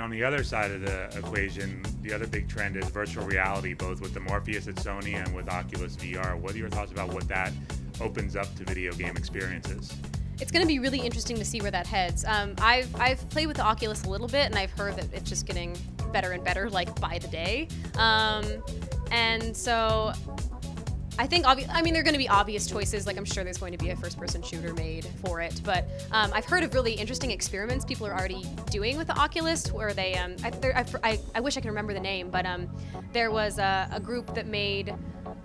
on the other side of the equation, the other big trend is virtual reality, both with the Morpheus at Sony and with Oculus VR. What are your thoughts about what that opens up to video game experiences? It's going to be really interesting to see where that heads. I've played with the Oculus a little bit, and I've heard that it's just getting better and better, like, by the day. And so I think, there are going to be obvious choices. Like, I'm sure there's going to be a first-person shooter made for it. But I've heard of really interesting experiments people are already doing with the Oculus, where they, I wish I could remember the name, but there was a group that made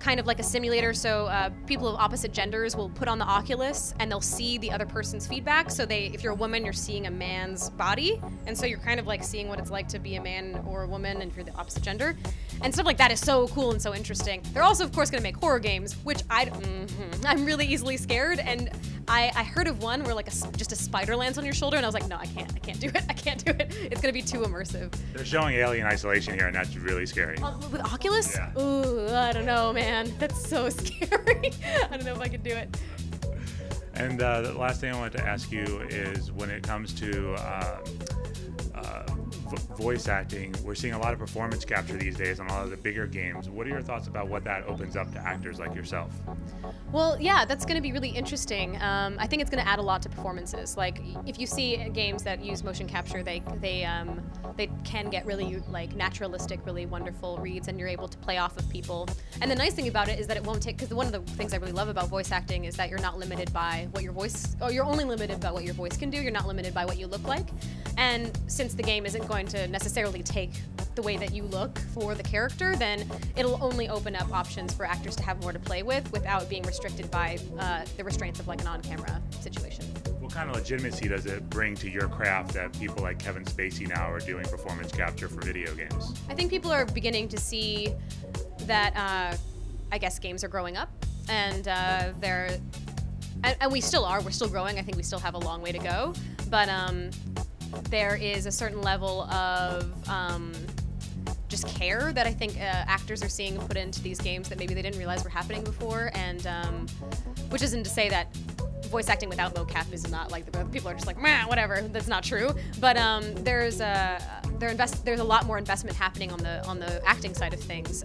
kind of like a simulator, so people of opposite genders will put on the Oculus and they'll see the other person's feedback. So if you're a woman, you're seeing a man's body, and so you're kind of like seeing what it's like to be a man or a woman, and if you're the opposite gender. And stuff like that is so cool and so interesting. They're also, of course, going to make horror games, which I'm really easily scared, and I heard of one where like just a spider lands on your shoulder, and I was like, no, I can't do it. I can't do it. It's going to be too immersive. They're showing Alien Isolation here, and that's really scary. With Oculus? Yeah. Ooh, I don't know, man. That's so scary. I don't know if I could do it. And the last thing I wanted to ask you is, when it comes to voice acting, we're seeing a lot of performance capture these days on a lot of the bigger games. What are your thoughts about what that opens up to actors like yourself? Well, yeah, that's going to be really interesting. I think it's going to add a lot to performances. Like, if you see games that use motion capture, they can get really like naturalistic, really wonderful reads, and you're able to play off of people. And the nice thing about it is that it won't take, because one of the things I really love about voice acting is that you're not limited by what your voice, or you're only limited by what your voice can do. You're not limited by what you look like. And since the game isn't going to necessarily take the way that you look for the character, then it'll only open up options for actors to have more to play with without being restricted by the restraints of like an on-camera situation. What kind of legitimacy does it bring to your craft that people like Kevin Spacey now are doing performance capture for video games? I think people are beginning to see that, I guess, games are growing up, and and we still are. We're still growing. I think we still have a long way to go, but there is a certain level of just care that I think actors are seeing put into these games that maybe they didn't realize were happening before, and which isn't to say that voice acting without mocap is not like, people are just like, meh, whatever. That's not true. But there's a lot more investment happening on the acting side of things.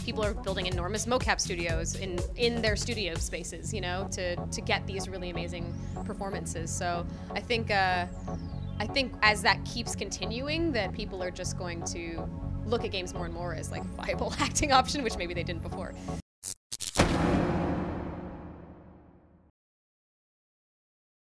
People are building enormous mocap studios in their studio spaces, you know, to get these really amazing performances. So I think as that keeps continuing, that people are just going to look at games more and more as like a viable acting option, which maybe they didn't before.